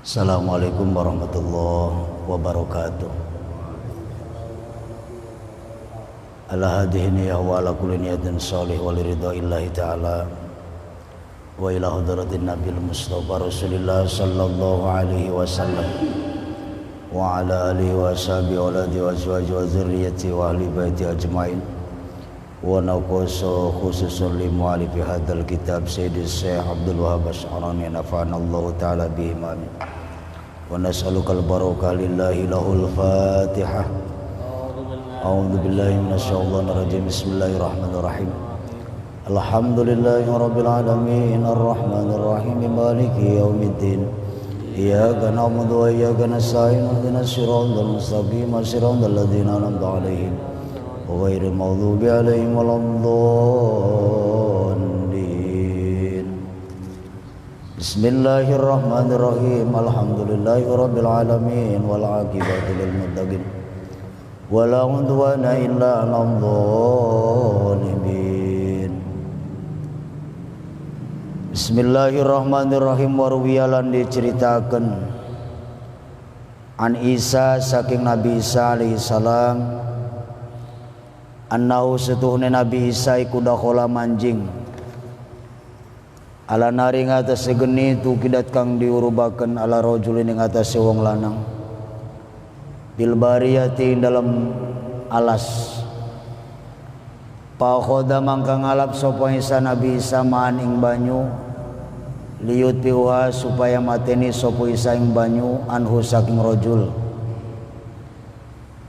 Assalamualaikum warahmatullahi wabarakatuh. Ala hadhihi niyyah wa ala kulli niyatin shalih wa liridaillahi ta'ala wa ila hadratin nabiyil mustafa rasulillah sallallahu alaihi wasallam wa ala alihi wa sahbihi wa alihi wa azwaji wa dzurriyyati wa ahli baiti ajmain wa naqasu khususun li mu'allifi hadzal kitab Sayyidi Syekh Abdul Wahhab Asy'arani nafa'anallahu ta'ala bihi amin. Wa nas'alukal barakah lillahi lahul fatihah. A'udzu billahi minasyaitonir rajim. Bismillahirrahmanirrahim. Alhamdulillahi rabbil alamin arrahmanir rahim maliki yaumiddin. Iyyaka na'budu wa iyyaka nasta'in ihdinas siratal mustaqim siratal ladzina an'amta 'alaihim ghairil maghdubi 'alaihim waladdallin. Bismillahirrahmanirrahim. Alhamdulillahi rabbil alamin wal 'aqibatu lil muttaqin wala udwana illa 'alal zalimin. Bismillahirrahmanirrahim. Warwiyalan diceritakan an Isa saking Nabi Isa alaihi salam annahu setuhne Nabi Isa iku dakhala manjing ala nari ngatasé geni tu kidat kang diurubaken ala rajulin ing ngatasé wong lanang bil bariyati dalam alas. Pakhoda mangka ngalap sapa Isa Nabi Isa maan ing banyu liyut piwa supaya mateni sapa Isa ing banyu anhu saking rajul.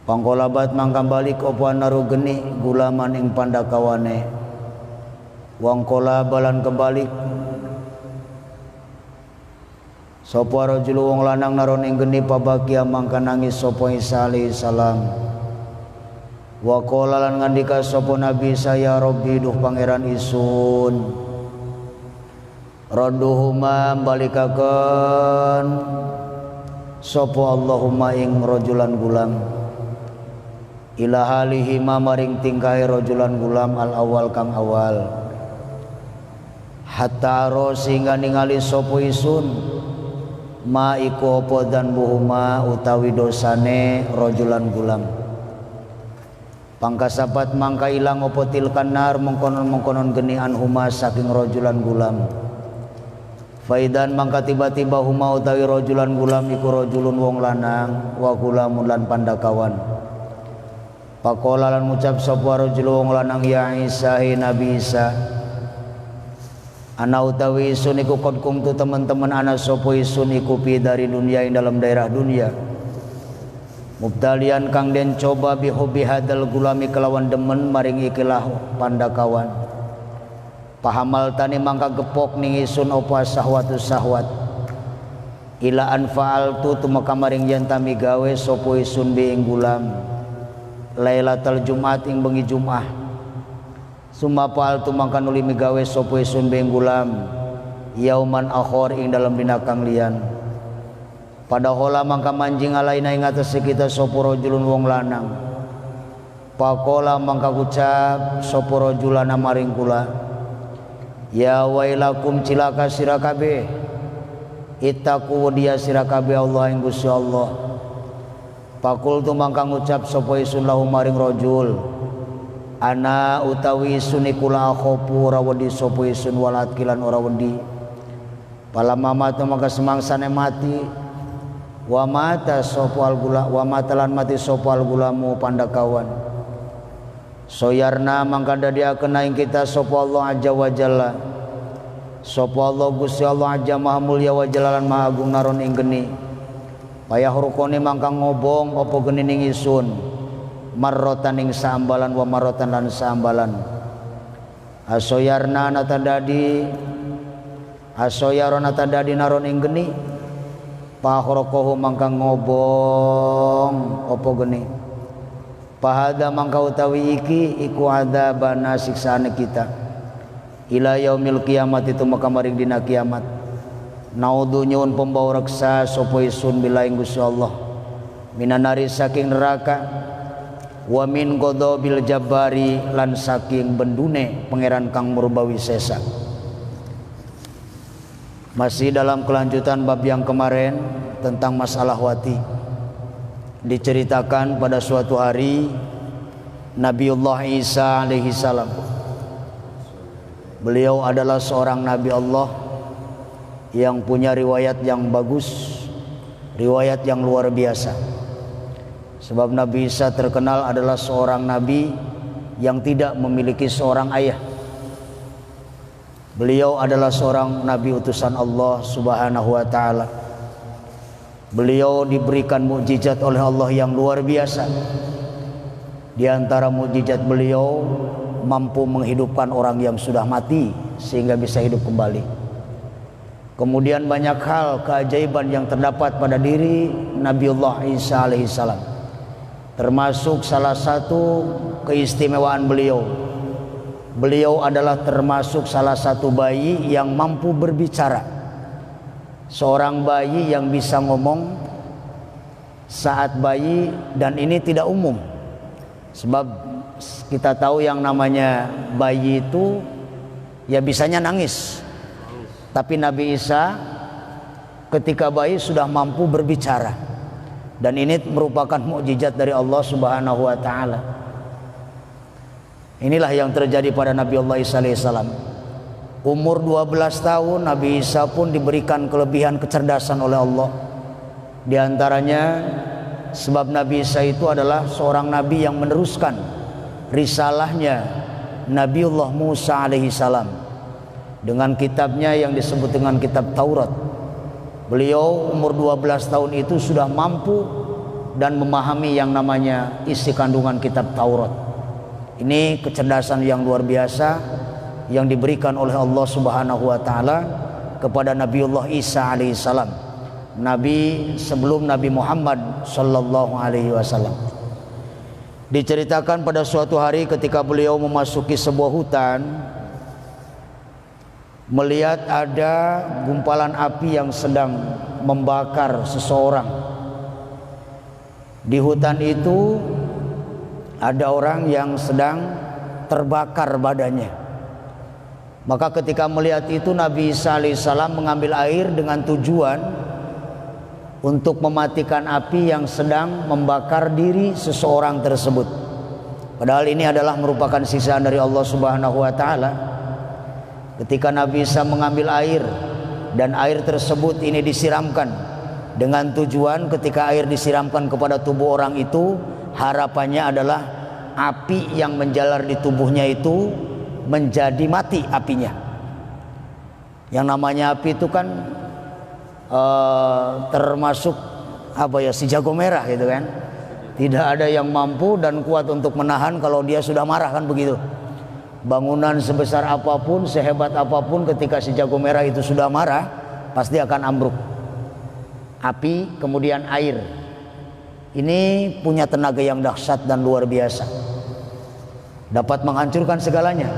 Pangkolabat mangka balik apa naru geni gulaman ing pandakawane wong kola balan kebalik sapa rajul wong lanang naron ing geni pabakia mangka nangis sapa Isa alaihi salam. Wa qala lan ngandika sapa Nabi saya Rabbi duh pangeran isun radduhuma balikaken sapa Allahumma ing rajulan gulam ila halihi maring tingkahe rajulan gulam al awal kang awal hatta ro sehingga ningali sapa isun ma iku apa dan buhuma utawi dosane rajulan gulam. Pangkasapat mangka ilang apa tilkan nar mengkonon geni anhuma saking rajulan gulam. Faidan mangka tiba-tiba huma utawi rajulan gulam iku rajulun wong lanang wa gulamun lan pandakawan. Pakola lan ngucap sapa rajul wong lanang ya Isa hi Nabi Isa ana utawi isun iku qad kumtu teman-teman ana sapa isun iku pi dari dunia ing dalam daerah dunia mubtalian kang den coba bi hubbi hadal gulami kelawan demen maring ikilah pandakawan. Pahamal tani mangka gepok ning isun apa sahwatu sahwat ila anfa'altu tumeka maring yen tami gawe sapa isun bi ing gulam lailatul jumat ing bengi Jumat. Summa pal tu mangka nuli migawe sapa isun bi ing gulam yauman akhir ing dalam dina kang liyan. Pada hola mangka manjing alaina ing atas kita sapa rajulun wong lanang. Pakola mangka ucap sapa rajulana maring kula ya wailakum cilaka sira kabeh ittaqu dia sira kabeh Allah ing Gusti Allah. Pakul tu mangka ngucap sapa isun lahu maring rajul ana utawi isun kula akhopu ora wedi sapa isun walat kilan ora wedi. Pala mamatu mangka semangsane mati wa mata sapa al gula wa matalan mati sapa al gulamu pandakawan. Soyarna mangka dadiakeun ing kita sapa Allah azza wa jalla sapa Allah Gusti Allah azza maha mulya wa jalalan maha agung naron ing geni payah rukone mangka ngobong apa geni ning isun marrotan ing saambalan wa marrotan lan saambalan. Asoyarna natadadi asoyarona tadadi naron ing geni pahrokohu mangka ngobong apa geni pahada mangka utawi iki iku adzabana siksane kita ila yaumil kiamat itu maka maring dina kiamat. Naudzu nyuwun pembawa reksa sapa isun billahi Gusti Allah minanari saking neraka wa min ghadabil jabbari lan saking bendune pangeran kang murbawi sesa. Masih dalam kelanjutan bab yang kemarin tentang masalah wati. Diceritakan pada suatu hari Nabiullah Isa alaihi salam. Beliau adalah seorang Nabi Allah yang punya riwayat yang bagus, riwayat yang luar biasa. Sebab Nabi Isa terkenal adalah seorang Nabi yang tidak memiliki seorang ayah. Beliau adalah seorang Nabi utusan Allah Subhanahu wa ta'ala. Beliau diberikan mukjizat oleh Allah yang luar biasa. Di antara mukjizat beliau, mampu menghidupkan orang yang sudah mati sehingga bisa hidup kembali. Kemudian banyak hal keajaiban yang terdapat pada diri Nabiullah Isa alaihissalam. Termasuk salah satu keistimewaan beliau, beliau adalah termasuk salah satu bayi yang mampu berbicara. Seorang bayi yang bisa ngomong saat bayi, dan ini tidak umum. Sebab kita tahu yang namanya bayi itu ya bisanya nangis. Tapi Nabi Isa ketika bayi sudah mampu berbicara. Dan ini merupakan mukjizat dari Allah Subhanahu wa ta'ala. Inilah yang terjadi pada Nabi Allah Isa alaihissalam. Umur 12 tahun Nabi Isa pun diberikan kelebihan kecerdasan oleh Allah. Di antaranya sebab Nabi Isa itu adalah seorang nabi yang meneruskan risalahnya Nabiullah Musa alaihi salam dengan kitabnya yang disebut dengan kitab Taurat. Beliau umur 12 tahun itu sudah mampu dan memahami yang namanya isi kandungan kitab Taurat. Ini kecerdasan yang luar biasa yang diberikan oleh Allah Subhanahu wa ta'ala kepada Nabiullah Isa alaihi salam, nabi sebelum Nabi Muhammad sallallahu alaihi wasallam. Diceritakan pada suatu hari ketika beliau memasuki sebuah hutan, melihat ada gumpalan api yang sedang membakar seseorang. Di hutan itu ada orang yang sedang terbakar badannya. Maka ketika melihat itu Nabi Isa alaihissalam mengambil air dengan tujuan untuk mematikan api yang sedang membakar diri seseorang tersebut. Padahal ini adalah merupakan sisaan dari Allah Subhanahu wa ta'ala. Ketika Nabi Isa mengambil air dan air tersebut ini disiramkan dengan tujuan ketika air disiramkan kepada tubuh orang itu, harapannya adalah api yang menjalar di tubuhnya itu menjadi mati apinya. Yang namanya api itu kan termasuk si jago merah gitu kan. Tidak ada yang mampu dan kuat untuk menahan kalau dia sudah marah, kan begitu. Bangunan sebesar apapun, sehebat apapun, ketika si jago merah itu sudah marah pasti akan ambruk. Api kemudian air, ini punya tenaga yang dahsyat dan luar biasa, dapat menghancurkan segalanya.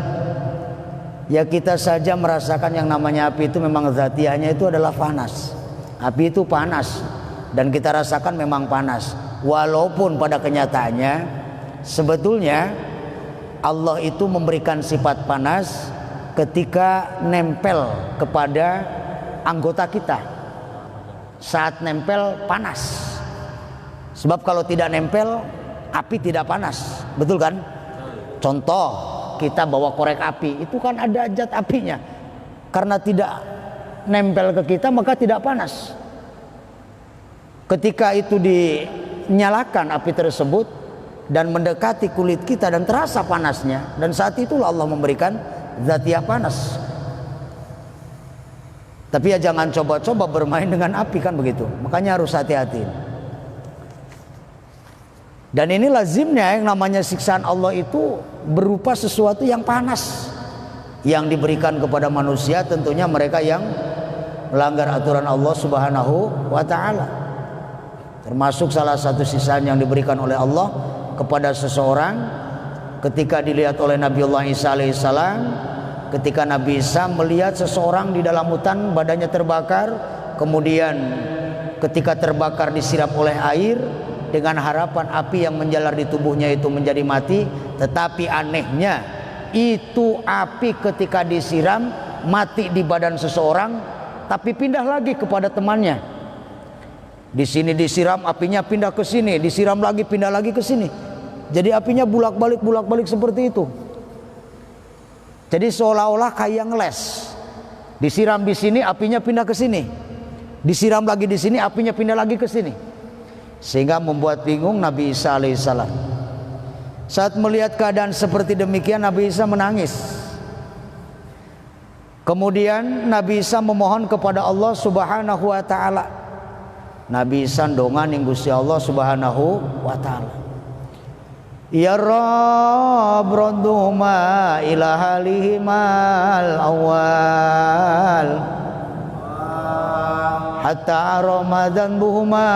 Ya kita saja merasakan yang namanya api itu memang zatiahnya itu adalah panas. Api itu panas dan kita rasakan memang panas. Walaupun pada kenyataannya sebetulnya Allah itu memberikan sifat panas ketika nempel kepada anggota kita. Saat nempel panas. Sebab kalau tidak nempel api tidak panas. Betul kan? Contoh, kita bawa korek api, itu kan ada zat apinya. Karena tidak nempel ke kita maka tidak panas. Ketika itu dinyalakan api tersebut dan mendekati kulit kita dan terasa panasnya, dan saat itulah Allah memberikan zatiah panas. Tapi ya jangan coba-coba bermain dengan api, kan begitu. Makanya harus hati-hati. Dan ini lazimnya yang namanya siksaan Allah itu berupa sesuatu yang panas yang diberikan kepada manusia, tentunya mereka yang melanggar aturan Allah Subhanahu wa ta'ala. Termasuk salah satu siksaan yang diberikan oleh Allah kepada seseorang ketika dilihat oleh Nabiullah Isa alaihissalam, ketika Nabi Isa melihat seseorang di dalam hutan badannya terbakar, kemudian ketika terbakar disiram oleh air dengan harapan api yang menjalar di tubuhnya itu menjadi mati. Tetapi anehnya itu api ketika disiram mati di badan seseorang tapi pindah lagi kepada temannya. Di sini disiram, apinya pindah ke sini, disiram lagi, pindah lagi ke sini. Jadi apinya bolak-balik seperti itu. Jadi seolah-olah kayak ngeles. Disiram di sini, apinya pindah ke sini. Disiram lagi di sini, apinya pindah lagi ke sini. Sehingga membuat bingung Nabi Isa alaihissalam. Saat melihat keadaan seperti demikian, Nabi Isa menangis. Kemudian Nabi Isa memohon kepada Allah Subhanahu wa taala. Nabi Isa ndonga ning Gusti Allah Subhanahu wa taala. Ya Rabb raduma ila halihimal awal hatta ramadan buhuma.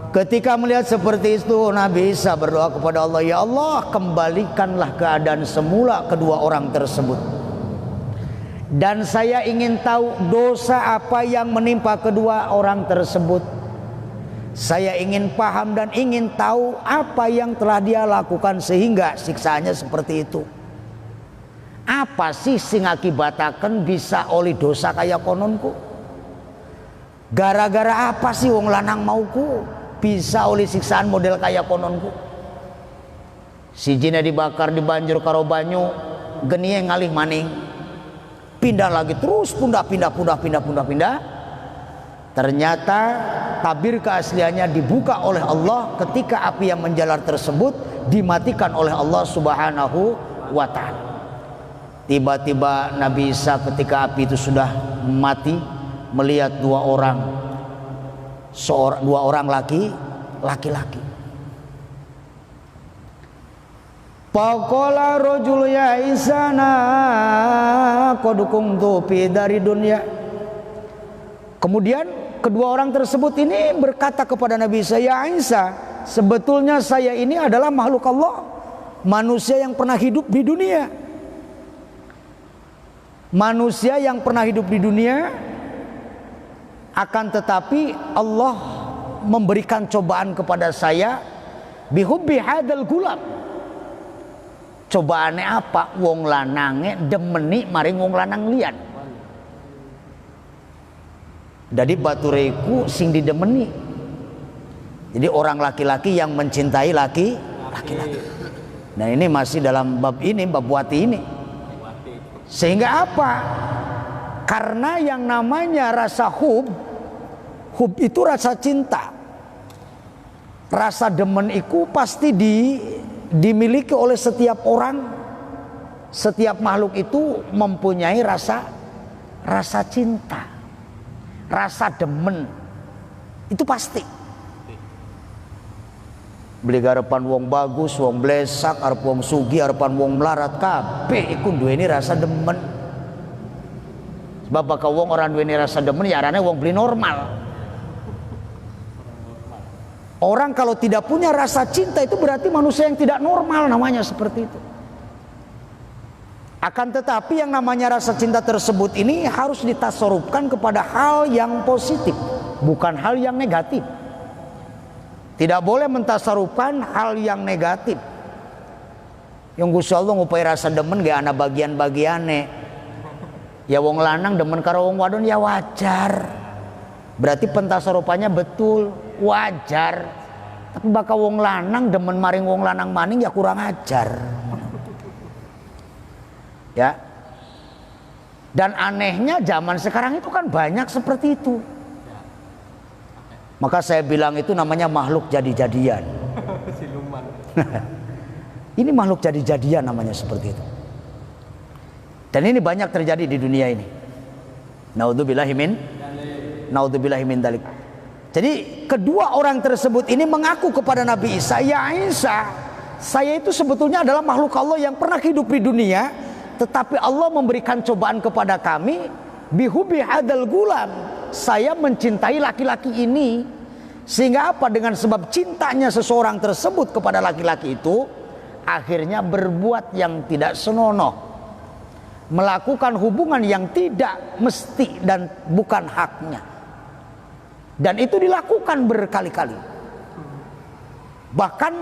Ketika melihat seperti itu, Nabi Isa berdoa kepada Allah, ya Allah, kembalikanlah keadaan semula kedua orang tersebut. Dan saya ingin tahu dosa apa yang menimpa kedua orang tersebut. Saya ingin paham dan ingin tahu apa yang telah dia lakukan sehingga siksaannya seperti itu. Apa sih sing ngakibataken bisa oleh dosa kaya kononku? Gara-gara apa sih wong lanang mauku bisa oleh siksaan model kaya kononku? Sijine dibakar di banjur karo banyu, genie ngalih maning. Pindah lagi terus, pindah. Ternyata tabir keasliannya dibuka oleh Allah ketika api yang menjalar tersebut dimatikan oleh Allah Subhanahu wa ta'ala. Tiba-tiba Nabi Isa ketika api itu sudah mati melihat dua orang laki-laki. Faqala rajul ya Isana qad kuntu fi dari dunia. Kemudian kedua orang tersebut ini berkata kepada Nabi Isa, ya Isa, sebetulnya saya ini adalah makhluk Allah, manusia yang pernah hidup di dunia. Manusia yang pernah hidup di dunia, akan tetapi Allah memberikan cobaan kepada saya bihubbi hadal gulam. Cobaannya apa? Wong lanange demeni maring wong lanang liyan. Jadi batureku sing didemeni. Jadi orang laki-laki yang mencintai laki-laki. Nah ini masih dalam bab ini, bab wati ini. Sehingga apa? Karena yang namanya rasa hub itu rasa cinta. Rasa demen itu pasti dimiliki oleh setiap orang. Setiap makhluk itu mempunyai rasa cinta, rasa demen. Itu pasti. Beli garepan wong bagus, wong blesak, arep wong sugi, arepan wong melarat, kabeh iku duweni rasa demen. Sebab bakal wong orang duweni rasa demen ya arane wong beli normal. Orang kalau tidak punya rasa cinta itu berarti manusia yang tidak normal, namanya seperti itu. Akan tetapi yang namanya rasa cinta tersebut ini harus ditasorupkan kepada hal yang positif, bukan hal yang negatif. Tidak boleh mentasarupkan hal yang negatif. Yang Gusti Allah ngupai rasa demen gak ana bagian-bagiane. Ya wong lanang demen karo wong wadon ya wajar. Berarti pentasarupannya betul, wajar. Tapi bakal wong lanang demen maring wong lanang maning ya kurang ajar. Ya. Dan anehnya zaman sekarang itu kan banyak seperti itu. Maka saya bilang itu namanya makhluk jadi-jadian. Siluman. Ini makhluk jadi-jadian namanya seperti itu. Dan ini banyak terjadi di dunia ini. Naudzubillahi min dalik. Jadi kedua orang tersebut ini mengaku kepada Nabi Isa, ya Isa, saya itu sebetulnya adalah makhluk Allah yang pernah hidup di dunia, tetapi Allah memberikan cobaan kepada kami bihubi hadal gulam. Saya mencintai laki-laki ini. Sehingga apa? Dengan sebab cintanya seseorang tersebut kepada laki-laki itu, akhirnya berbuat yang tidak senonoh, melakukan hubungan yang tidak mesti dan bukan haknya. Dan itu dilakukan berkali-kali. Bahkan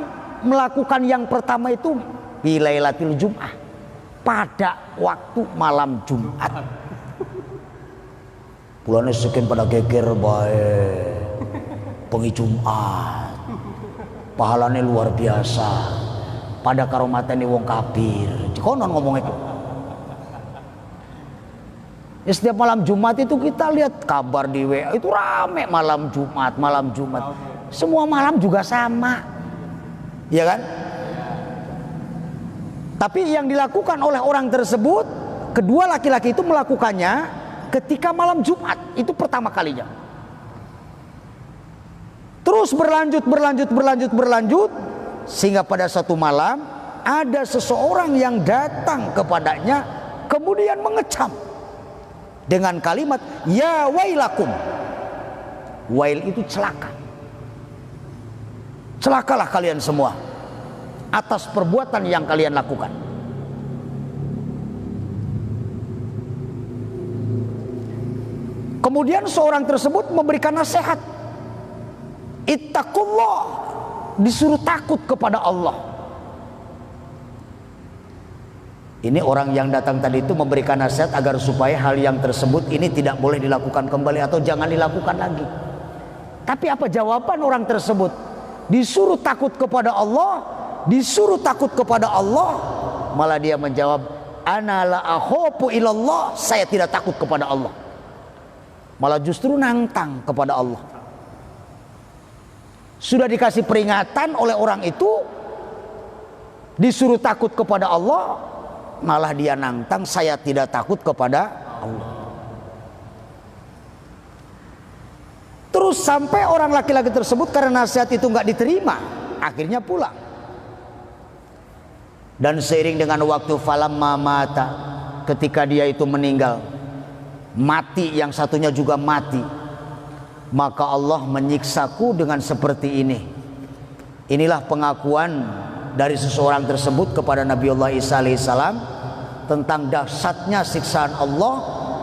melakukan yang pertama itu fi lailatul Jum'ah, pada waktu malam Jumat. Pulane sekian pada geger bae pengi Jumat. Pahalane luar biasa. Pada karomatane wong kafir. Dikonon ngomong itu. Ya, setiap malam Jumat itu kita lihat kabar di WA itu rame malam Jumat, malam Jumat. Semua malam juga sama. Ya kan? Tapi yang dilakukan oleh orang tersebut, kedua laki-laki itu melakukannya ketika malam Jumat, itu pertama kalinya. Terus berlanjut sehingga pada satu malam ada seseorang yang datang kepadanya kemudian mengecam dengan kalimat ya wailakum. Wail itu celaka. Celakalah kalian semua atas perbuatan yang kalian lakukan. Kemudian seorang tersebut memberikan nasihat. Ittaqullah, disuruh takut kepada Allah. Ini orang yang datang tadi itu memberikan nasihat agar supaya hal yang tersebut ini tidak boleh dilakukan kembali atau jangan dilakukan lagi. Tapi apa jawaban orang tersebut? Disuruh takut kepada Allah, disuruh takut kepada Allah, malah dia menjawab, ana la akhafu ilallah, saya tidak takut kepada Allah. Malah justru nantang kepada Allah. Sudah dikasih peringatan oleh orang itu, disuruh takut kepada Allah, malah dia nantang, saya tidak takut kepada Allah. Terus sampai orang laki-laki tersebut karena nasihat itu nggak diterima, akhirnya pulang. Dan seiring dengan waktu falamma mata, ketika dia itu meninggal, mati, yang satunya juga mati, maka Allah menyiksaku dengan seperti ini. Inilah pengakuan dari seseorang tersebut kepada Nabiullah Isa alaihissalam tentang dahsyatnya siksaan Allah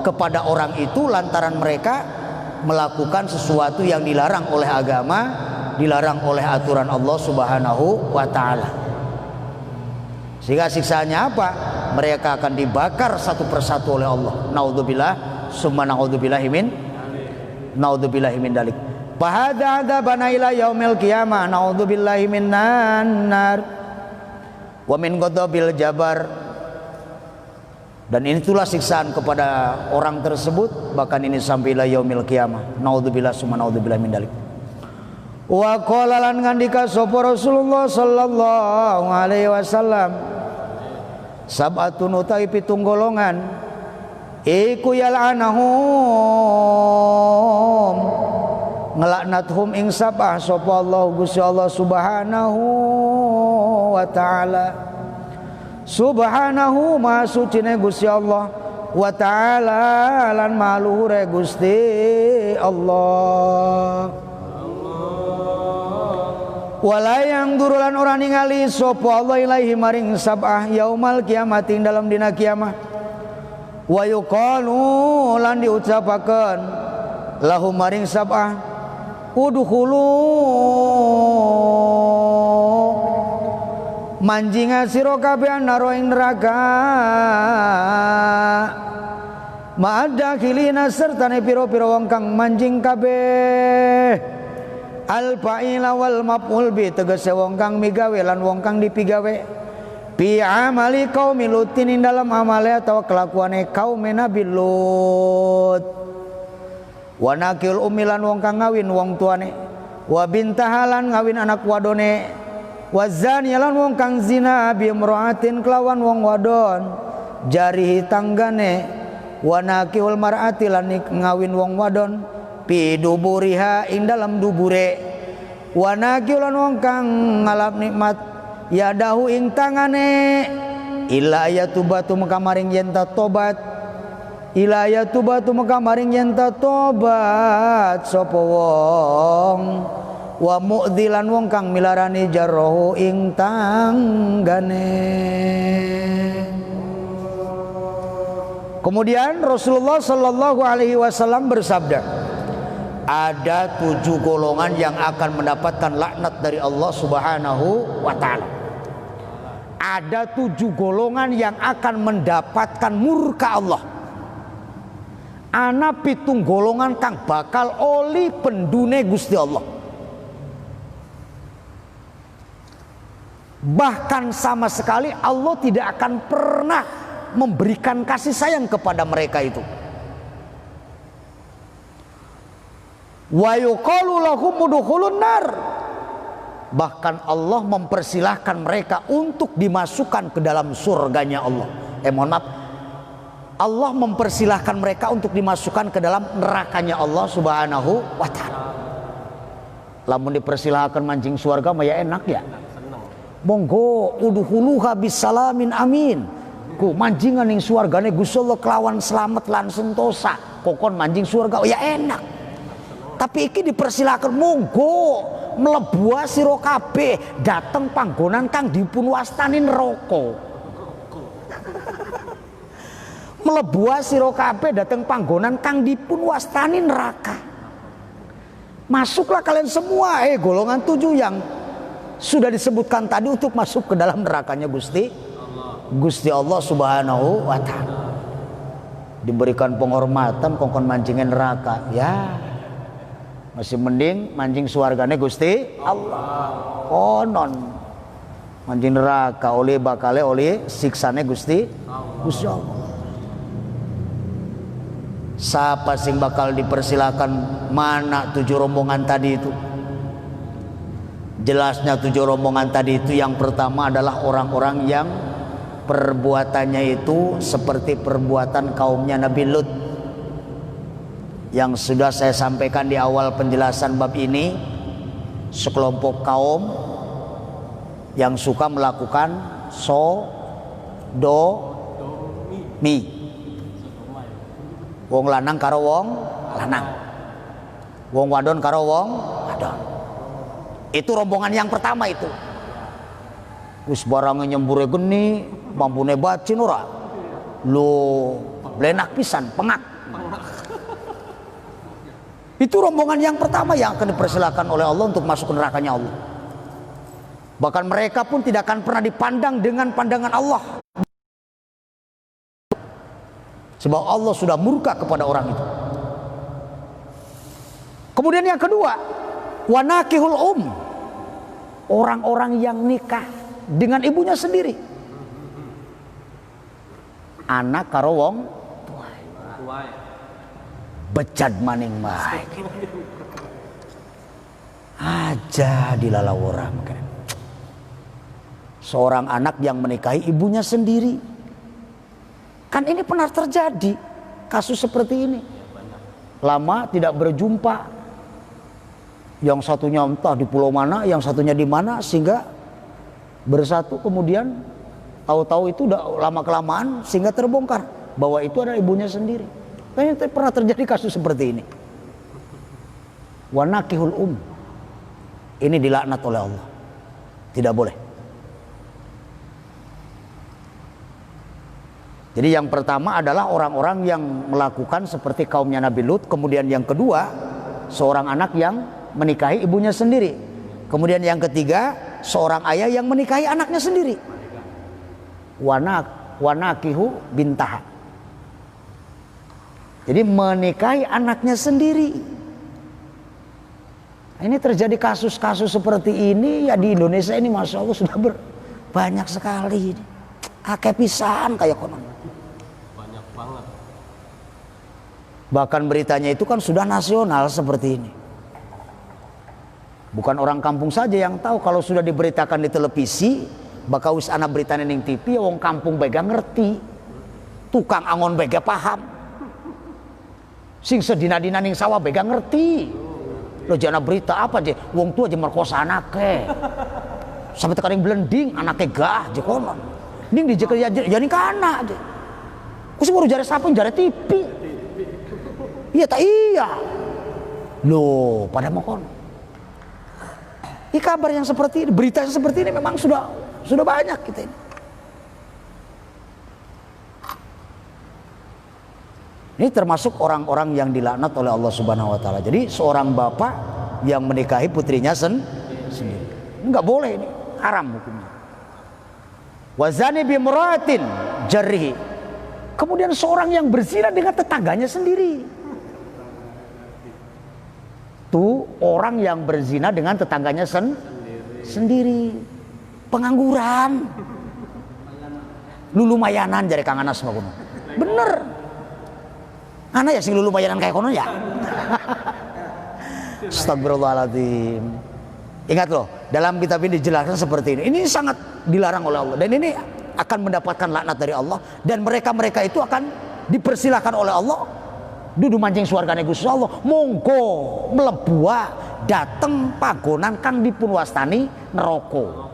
kepada orang itu lantaran mereka melakukan sesuatu yang dilarang oleh agama, dilarang oleh aturan Allah Subhanahu wa ta'ala. Sehingga siksaannya apa? Mereka akan dibakar satu persatu oleh Allah. Naudzubillah, summa naudzubillahi min dalik. Fahadza adzabana ila yaumil qiyamah, naudzubillahi minan nar wa min ghadabil jabar. Dan itulah siksaan kepada orang tersebut, bahkan ini sampai ila yaumil qiyamah. Naudzubillah, summa naudzubillahi min dalik. Wa qala lan ngandika sapa Rasulullah sallallahu alaihi wasallam, sab'atun utai pitung golongan iku yal'anahum ngelaknathum ing sab'ah sapa Allah Gusti Allah Subhanahu wa ta'ala. Subhanahu maha sucine Gusti Allah, wa ta'ala lan maluhure Gusti Allah. Wala yang durulan orang ningali sapa Allah ilaihi maring sab'ah yaumal kiamat ing dalam dina kiamat. Wa yuqalu lan diucapaken lahum maring sab'ah udkhulu manjinga sira kabeh naro ing neraka ma'adakhilina sertane pira-pira wong kang manjing kabeh. Al-fa'ila wal maf'ul bi tegese wong kang migawe lan wong kang dipigawe fi amali qaumi lutin ing dalam amale atau kelakuane kaum Nabi Lut. Wa nakil umilan wong kang ngawin wong tuane, wa bintahalan ngawin anak wadone, wa zaniyalan wong kang zina bi imra'atin kelawan wong wadon jarihi tanggane, wa nakil mar'ati lan ngawin wong wadon pi duburiha ing dalam dubure, wa nakiulan wong kang ngalap nikmat yadahu ing tangane ila ayatubatu maka maring yen tobat, ila ayatubatu maka maring yen tobat sapa wong, wa mu'dzilan wong kang milarani jarrohu ing tanggane. Kemudian Rasulullah sallallahu alaihi wasallam bersabda, ada 7 golongan yang akan mendapatkan laknat dari Allah Subhanahu wa ta'ala. ada 7 golongan yang akan mendapatkan murka Allah. Ana 7 golongan kang bakal oli pendune Gusti Allah. Bahkan sama sekali Allah tidak akan pernah memberikan kasih sayang kepada mereka itu. Wa yuqalu lahum udkhulun nar. Bahkan Allah mempersilahkan mereka untuk dimasukkan ke dalam surganya Allah. Mohon maaf, Allah mempersilahkan mereka untuk dimasukkan ke dalam nerakanya Allah subhanahu wa ta'ala. Lamun dipersilahkan mancing surga mah ya enak ya. Monggo udkhuluha bisalamin amin. Ku mancingan ning surgane Gusti Allah kelawan selamat lan sentosa. Kokon mancing surga oh ya enak. Tapi iki dipersilahkan monggo mlebu sira kabeh dateng panggonan kang dipun wastani neraka. Mlebu sira kabeh dateng panggonan kang dipun wastani neraka. Masuklah kalian semua golongan 7 yang sudah disebutkan tadi untuk masuk ke dalam nerakanya Gusti Allah subhanahu wa ta'ala. Diberikan penghormatan kongkon mancingin neraka ya. Masih mending mancing suargane Gusti Allah. Konon mancing neraka oleh bakale oleh siksane Gusti Allah. Siapa sing bakal dipersilakan mana 7 rombongan tadi itu? Jelasnya 7 rombongan tadi itu yang pertama adalah orang-orang yang perbuatannya itu seperti perbuatan kaumnya Nabi Lut. Yang sudah saya sampaikan di awal penjelasan bab ini, sekelompok kaum yang suka melakukan sodomi. Wong lanang karo wong lanang, wong wadon karo wong wadon. Itu rombongan yang pertama itu. Wis barangnya nyembure geni, mampune bacin ora. Lo blenak pisan, pengak. Itu rombongan yang pertama yang akan dipersilakan oleh Allah untuk masuk ke nerakanya Allah. Bahkan mereka pun tidak akan pernah dipandang dengan pandangan Allah. Sebab Allah sudah murka kepada orang itu. Kemudian yang kedua, wanakihul orang-orang yang nikah dengan ibunya sendiri. Anak karo wong becad maning baik aja dilalau orang. Seorang anak yang menikahi ibunya sendiri, kan ini pernah terjadi kasus seperti ini. Lama tidak berjumpa, yang satunya entah di pulau mana, yang satunya di mana, sehingga bersatu. Kemudian tahu-tahu itu udah lama kelamaan sehingga terbongkar bahwa itu adalah ibunya sendiri. Kayaknya pernah terjadi kasus seperti ini. Wanakihul ini dilaknat oleh Allah. Tidak boleh. Jadi yang pertama adalah orang-orang yang melakukan seperti kaumnya Nabi Lut. Kemudian yang kedua, seorang anak yang menikahi ibunya sendiri. Kemudian yang ketiga, seorang ayah yang menikahi anaknya sendiri. Wanakihu bintaha. Jadi menikahi anaknya sendiri. Ini terjadi kasus-kasus seperti ini ya di Indonesia ini, masya Allah sudah banyak sekali. Akeh pisan kayak konon. Banyak banget. Bahkan beritanya itu kan sudah nasional seperti ini. Bukan orang kampung saja yang tahu. Kalau sudah diberitakan di televisi, bakal wis ana beritanya ning TV, wong kampung bega ngerti. Tukang angon bega paham. Sing sedina-dina ning sawah bega ngerti. Lo jana berita apa aja, wong tua aja merkosa anaknya. Sampai tekaning blending anaknya gah aja konon. Ning di jekel jadi kana aja. Ku baru jare sapeng jare TV. Iya tak iya. Loh, pada mau konon. Ini kabar yang seperti ini, berita yang seperti ini memang sudah banyak kita ini. Ini termasuk orang-orang yang dilaknat oleh Allah Subhanahu wa taala. Jadi seorang bapak yang menikahi putrinya sendiri. Enggak boleh, ini haram hukumnya. Wazani bimratin jarhi. Kemudian seorang yang berzina dengan tetangganya sendiri. Tuh orang yang berzina dengan tetangganya sendiri. Pengangguran. Lulu mayanan jare Kang Anas mah kuno. Bener. Ana ya sing lulu mayanan kayak kono ya. Astagfirullahaladzim. Ingat loh, dalam kitab ini dijelaskan seperti ini. Ini sangat dilarang oleh Allah dan ini akan mendapatkan laknat dari Allah dan mereka itu akan dipersilahkan oleh Allah dudu mancing swargane Gusti Allah. Monggo mlebua dateng pagonan kang dipunwastani neraka.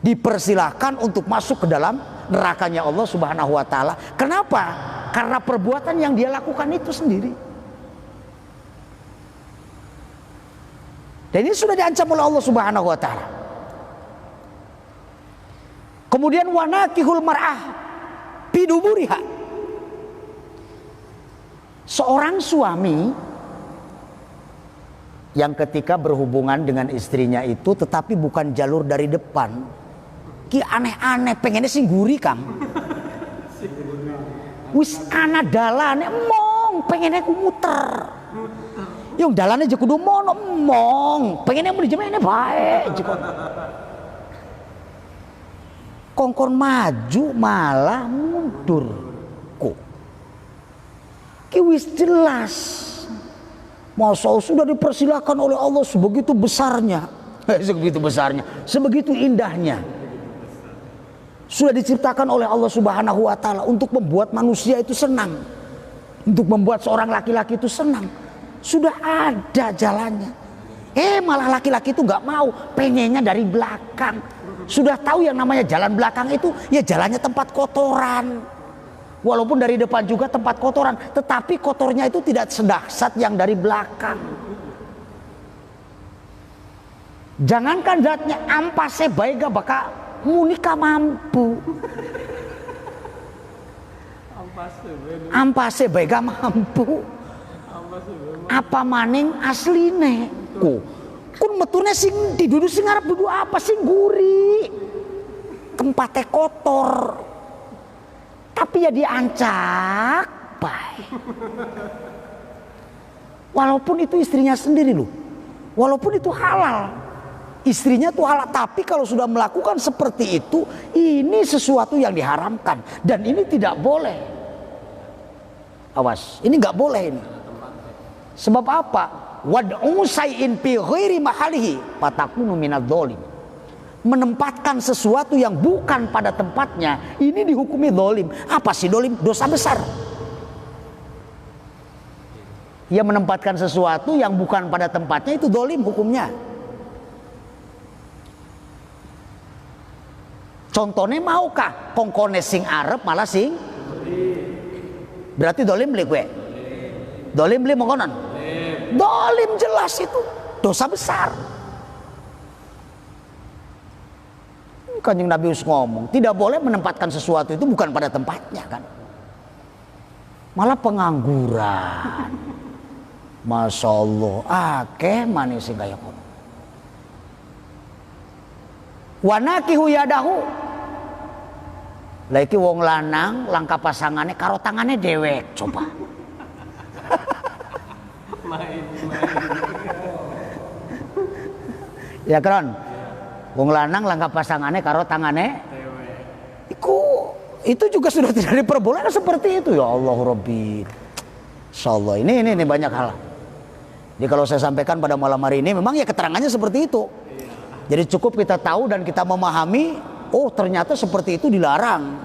Dipersilahkan untuk masuk ke dalam nerakanya Allah Subhanahu wa taala. Kenapa? Karena perbuatan yang dia lakukan itu sendiri. Dan ini sudah diancam oleh Allah Subhanahu wa taala. Kemudian wanakihul mar'ah biduburiha. Seorang suami yang ketika berhubungan dengan istrinya itu tetapi bukan jalur dari depan. Ki aneh-aneh pengennya sing guri Kang. Wis ana dalane mong pengennya ku muter. Yung dalane je kudu mono mong pengennya mau dijemene bae jekon. Kongkon maju malah mundur. Kok ki wis jelas. Masa sudah dipersilakan oleh Allah sebegitu besarnya. Sebegitu besarnya, sebegitu indahnya. Sudah diciptakan oleh Allah Subhanahu wa taala untuk membuat manusia itu senang. Untuk membuat seorang laki-laki itu senang. Sudah ada jalannya. Malah laki-laki itu nggak mau, pengennya dari belakang. Sudah tahu yang namanya jalan belakang itu ya jalannya tempat kotoran. Walaupun dari depan juga tempat kotoran, tetapi kotornya itu tidak sedahsyat yang dari belakang. Jangankan zatnya ampase bae gak bakal munika mampu. Ampase bae gak mampu. Apa maning asline? Kun meturnya sing didudu sing arep dudu apa sing guri. Tempatnya kotor. Tapi ya diancak baik. Walaupun itu istrinya sendiri loh. Walaupun itu halal. Istrinya tuh halal, tapi kalau sudah melakukan seperti itu, ini sesuatu yang diharamkan dan ini tidak boleh. Awas, ini nggak boleh ini. Sebab apa? Wad'u say'in fi ghairi mahalihi fatakunu minadz zalim. Menempatkan sesuatu yang bukan pada tempatnya, ini dihukumi zalim. Apa sih zalim? Dosa besar. Ia menempatkan sesuatu yang bukan pada tempatnya, itu zalim hukumnya. Contohnya maukah kongkone sing arep malah sing? Berarti zalim beli gue. Zalim beli mengkonon. Zalim jelas itu dosa besar. Kanjeng Nabi us ngomong, tidak boleh menempatkan sesuatu itu bukan pada tempatnya kan. Malah pengangguran. Masya Allah, akeh manis sing kaya kono. Wanakihu yadahu. Laiki wong lanang langkah pasangannya karo tangannya dewek coba. Ya kron. Wong lanang langkah pasangannya karo tangannya itu juga sudah tidak diperbolehkan seperti itu. Ya Allah Rabbi. Insyaallah ini banyak hal. Jadi kalau saya sampaikan pada malam hari ini memang ya keterangannya seperti itu. Jadi cukup kita tahu dan kita memahami, oh ternyata seperti itu dilarang.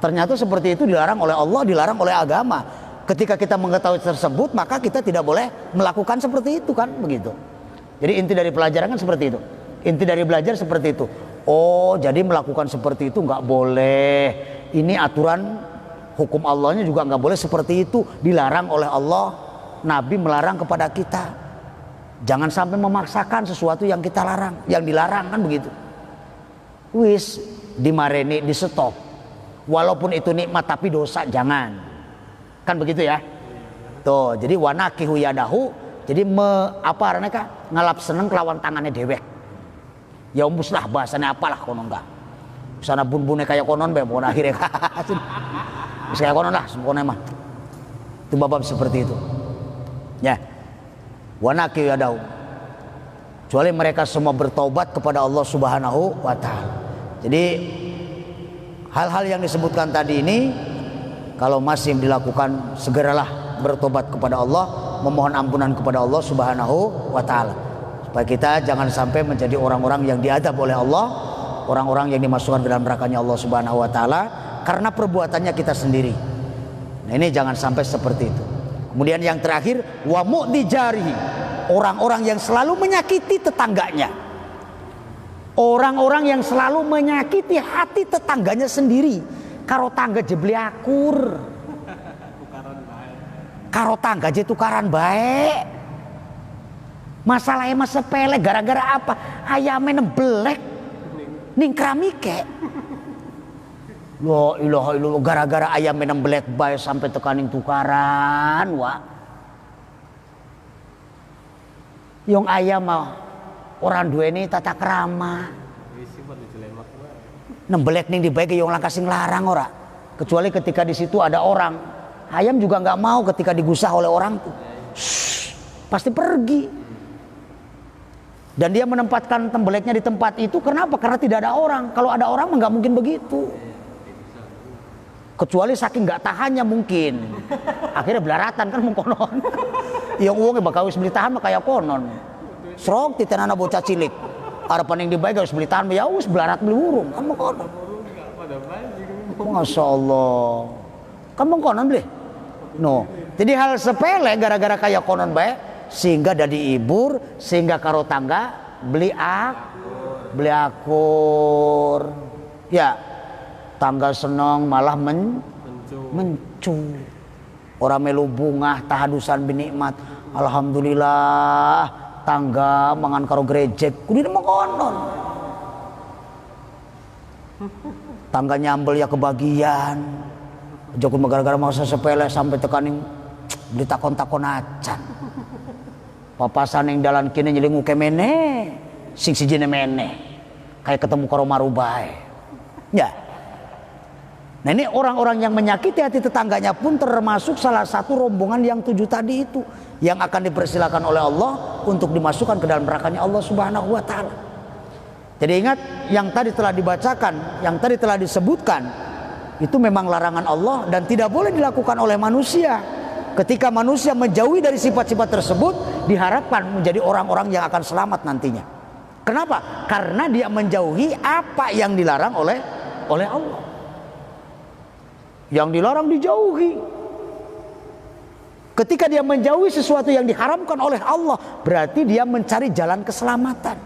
Ternyata seperti itu dilarang oleh Allah, dilarang oleh agama. Ketika kita mengetahui tersebut, maka kita tidak boleh melakukan seperti itu kan, begitu. Jadi inti dari pelajaran kan seperti itu. Inti dari belajar seperti itu. Oh, jadi melakukan seperti itu nggak boleh. Ini aturan hukum Allahnya juga nggak boleh seperti itu. Dilarang oleh Allah. Nabi melarang kepada kita. Jangan sampai memaksakan sesuatu yang kita larang, yang dilarang kan begitu. Wis dimareni, di stop. Walaupun itu nikmat tapi dosa jangan. Kan begitu ya. Tuh, jadi wanakihu yadahu. Jadi ngalap seneng kelawan tangannya dewek. Ya umpus lah bahasanya apalah kono enggak. sana bun-bune kayak konon be pokoknya akhirnya kayak konon lah pokoknya mah. Itu bab seperti itu. Ya. Wa naqi yadahu. Kecuali mereka semua bertobat kepada Allah Subhanahu wa taala. Jadi hal-hal yang disebutkan tadi ini kalau masih dilakukan, segeralah bertobat kepada Allah, memohon ampunan kepada Allah Subhanahu wa taala. Supaya kita jangan sampai menjadi orang-orang yang diadab oleh Allah, orang-orang yang dimasukkan ke dalam nerakanya Allah Subhanahu wa taala karena perbuatannya kita sendiri. Nah, ini jangan sampai seperti itu. Kemudian yang terakhir, wa mu'dijarihi, orang-orang yang selalu menyakiti tetangganya. Orang-orang yang selalu menyakiti hati tetangganya sendiri. Karo tangga jebli akur. Karo tangga je tukaran baik. Masalahnya mas sepele gara-gara apa? Ayamnya nembelek ning keramike. La ilaha illallah, gara-gara ayamnya nembelek baik sampai tekaning tukaran wa. Yang ayam mah orang duweni tata krama. Nembelek ning dibaik yang langkah sing larang ora. Kecuali ketika di situ ada orang. Ayam juga nggak mau ketika digusah oleh orang tuh. Pasti pergi. Dan dia menempatkan tembeleknya di tempat itu kenapa? Karena tidak ada orang. Kalau ada orang nggak mungkin begitu. Kecuali saking nggak tahannya mungkin. Akhirnya belaratan kan mengkonon. Yang uangnya bakal wis beli tahan mah kayak konon. Srok titenana bocah cilik. Harapan yang dibaik harus beli tahan ya wis belarat beli burung. Kan mengkonon. Masya Allah. Kan mengkonon beli. No. Jadi hal sepele gara-gara kayak konon baik sehingga dadi ibur, sehingga karo tangga beli akur. Ya. Tangga seneng malah mencu. Orang melu bungah tahadusan binikmat. Alhamdulillah tangga mangan karo grejek kudu mengkonon. Tangga nyambel ya kebagian. Jokun gara-gara masa sepele sampai tekaning beli takon-takon acan. Papasan yang dalan kini nyelingu kemene sing sijine meneh. Kayak ketemu karo marubae. Ya. Nah ini orang-orang yang menyakiti hati tetangganya pun termasuk salah satu rombongan yang 7 tadi itu yang akan dipersilakan oleh Allah untuk dimasukkan ke dalam nerakanya Allah Subhanahu wa taala. Jadi ingat yang tadi telah dibacakan, yang tadi telah disebutkan itu memang larangan Allah dan tidak boleh dilakukan oleh manusia. Ketika manusia menjauhi dari sifat-sifat tersebut diharapkan menjadi orang-orang yang akan selamat nantinya. Kenapa? Karena dia menjauhi apa yang dilarang oleh Allah. Yang dilarang dijauhi. Ketika dia menjauhi sesuatu yang diharamkan oleh Allah, berarti dia mencari jalan keselamatan.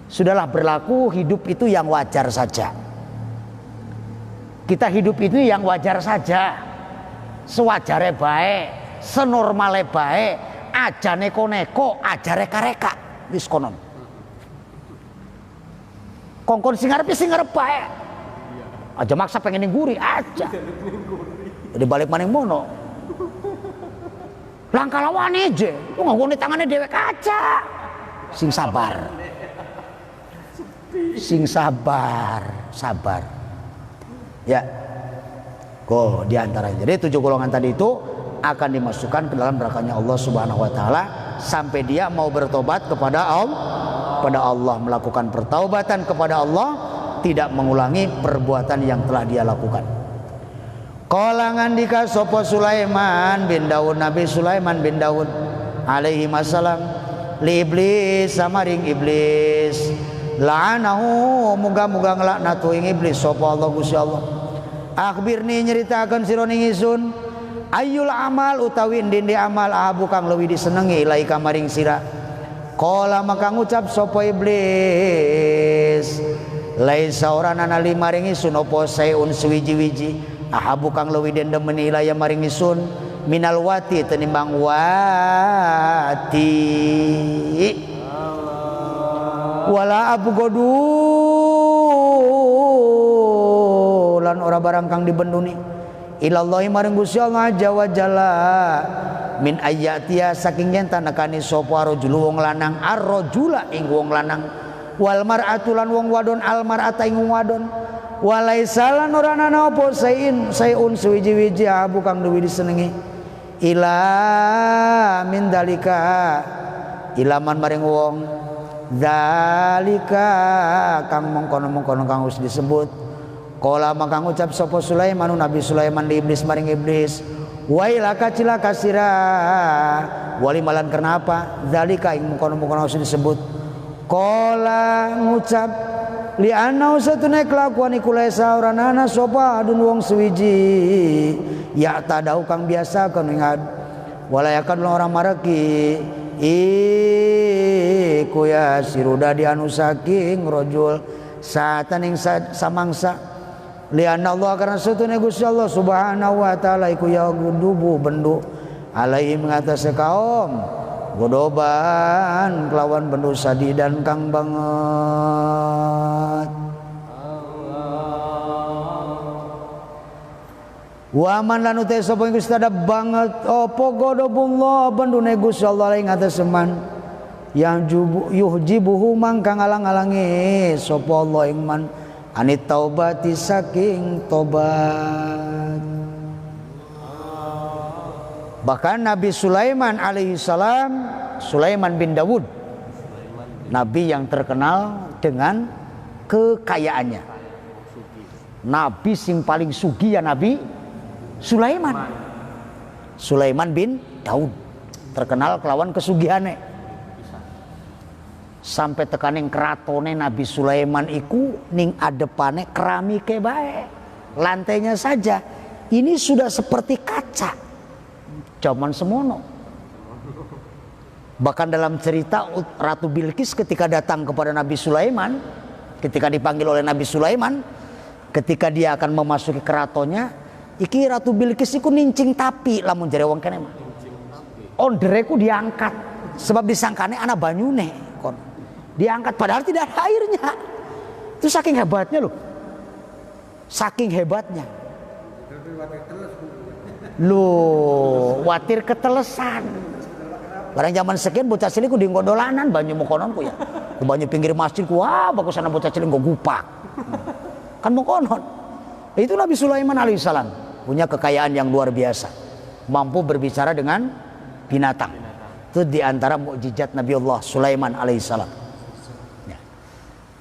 Sudahlah, berlaku hidup itu yang wajar saja. Kita hidup itu yang wajar saja. Sewajare baik, senormale baik, ajane koneko, ajare kareka. Wis konon. Kongkon sing arep baik. Aja maksa pengen ningguri aja. Jadi balik maning mono. Langkah lawan aja. Lu nggak tangannya dewek aja. Sing sabar. Sing sabar. Ya. Go diantaranya. Jadi 7 golongan tadi itu akan dimasukkan ke dalam nerakanya Allah Subhanahu wa taala sampai dia mau bertobat kepada Allah, melakukan pertaubatan kepada Allah, tidak mengulangi perbuatan yang telah dia lakukan. Qala ngandika sapa Sulaiman bin Daud, Nabi Sulaiman bin Daud alaihi wasallam li iblis samaring iblis, la'anahu muga-muga nglaknatu ing iblis sapa Allah Gusti Allah. Akhbirni nyeritakeun sira ning ingsun ayyul amal utawi ndi amal ahabu kang leuwih disenengi ilaika maring sira. Qala maka ngucap sapa iblis laisa ora ana maring ingsun apa saeun suwiji-wiji ahabu kang leuwih den demeni ilaya maring ingsun minal wati tenimbang wati wala abgodu lan ora barang kang dibenduni ilallahi maring Gusti Allah azza wa jalla min ayatia saking yen tanakani sapa rajul wong lanang ar-rajula ing wong lanang wal mar'atu lan wong wadon al mar'ata ing wong wadon walaisa lan ora ana apa sayun suwiji-wiji abu kang duwi disenengi ila min dalika ilaman maring wong dalika kang mongkono-mongkono kang wis disebut kala maka ngucap sapa Sulaiman Nabi Sulaiman di iblis maring iblis wailaka cilaka sira wali malan karena apa dalika ing mongkono-mongkono wis disebut kala ngucap li ana usatune kelakuan iku laisa ora ana sapa adun wong suwiji ya tadau kang biasa kan ingat walayakan orang maraki iku ya siruda di anu saking rajul sataning samangsa li anna Allah karena satune Gusti Allah subhanahu wa taala iku ya gudubu bendu alai mengatasi kaum godoban kelawan bendu sadidan kang banget wa man lan utai sapa Gusti ada banget apa godobullah bendune Gusti Allah ing atas man yang yuhjibuhu mangkang alang-alangi sapa Allah ing man anit taubati saking tobat. Bahkan Nabi Sulaiman alaihissalam, Sulaiman bin Dawud, Nabi yang terkenal dengan kekayaannya, Nabi sing paling sugi ya Nabi Sulaiman. Sulaiman bin Daud terkenal kelawan kesugihannya. Sampai tekaning keratone Nabi Sulaiman iku ning adepane keramike bae. Lantainya saja ini sudah seperti kaca. Zaman semono. Bahkan dalam cerita Ratu Bilqis ketika datang kepada Nabi Sulaiman, ketika dipanggil oleh Nabi Sulaiman, ketika dia akan memasuki keratonnya, iki Ratu Bilqis iku nincing tapi lamun jare wong kene mah. Ondereku diangkat sebab disangkane ana banyune kon. Diangkat padahal tidak ada airnya. Itu saking hebatnya loh. Saking hebatnya. Loh, watir ketelesan. Barang zaman sekian bocah cilik ku dienggo dolanan banyu mokonon ku ya. Ku banyu pinggir masjid ku wah bagus ana bocah cilik nggo gupak. Kan mokonon. Itu Nabi Sulaiman alaihissalam punya kekayaan yang luar biasa. Mampu berbicara dengan binatang. Itu diantara mukjizat Nabi Allah Sulaiman alaihissalam. Ya.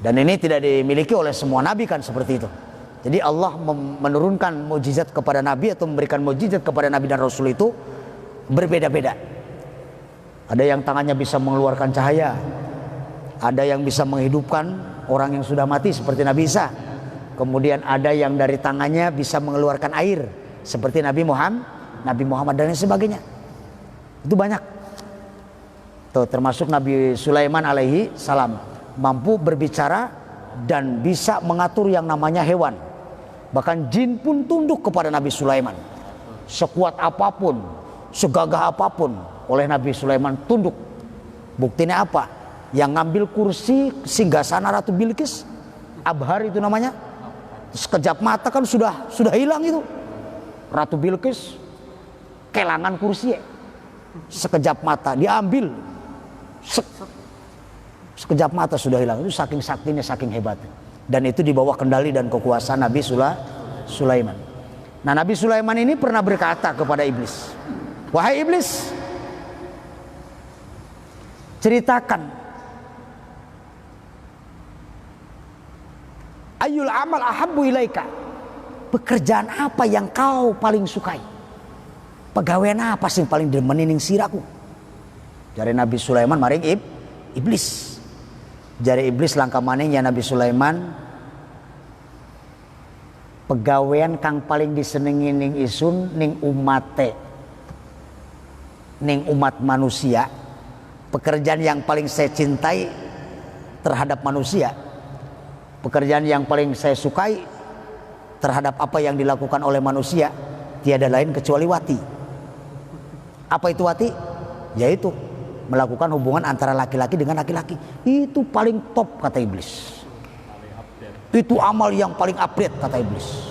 Dan ini tidak dimiliki oleh semua nabi kan seperti itu. Jadi Allah menurunkan mukjizat kepada nabi atau memberikan mukjizat kepada nabi dan rasul itu berbeda-beda. Ada yang tangannya bisa mengeluarkan cahaya, ada yang bisa menghidupkan orang yang sudah mati seperti Nabi Isa. Kemudian ada yang dari tangannya bisa mengeluarkan air seperti Nabi Muhammad dan sebagainya. Itu banyak. Tuh, termasuk Nabi Sulaiman alaihi salam mampu berbicara dan bisa mengatur yang namanya hewan. Bahkan jin pun tunduk kepada Nabi Sulaiman. Sekuat apapun, segagah apapun oleh Nabi Sulaiman tunduk. Buktinya apa? Yang ngambil kursi singgasana Ratu Bilqis, Abhar itu namanya. Sekejap mata kan sudah hilang itu. Ratu Bilqis kelangan kursi. Sekejap mata diambil. Sekejap mata sudah hilang. Itu saking saktinya, saking hebatnya. Dan itu di bawah kendali dan kekuasaan Nabi Sulaiman. Nah, Nabi Sulaiman ini pernah berkata kepada iblis, "Wahai iblis, ceritakan ayyul amal ahabbu ilaika. Pekerjaan apa yang kau paling sukai? Pegawaian apa sih paling demenin ning siraku?" Jare Nabi Sulaiman maring iblis. Jare iblis langkah manehnya Nabi Sulaiman, pegawaian kang paling disenengi ning isun ning umate, ning umat manusia. Pekerjaan yang paling saya cintai terhadap manusia, pekerjaan yang paling saya sukai terhadap apa yang dilakukan oleh manusia, tiada lain kecuali wati. Apa itu wati? Yaitu melakukan hubungan antara laki-laki dengan laki-laki. Itu paling top kata iblis. Itu amal yang paling update kata iblis.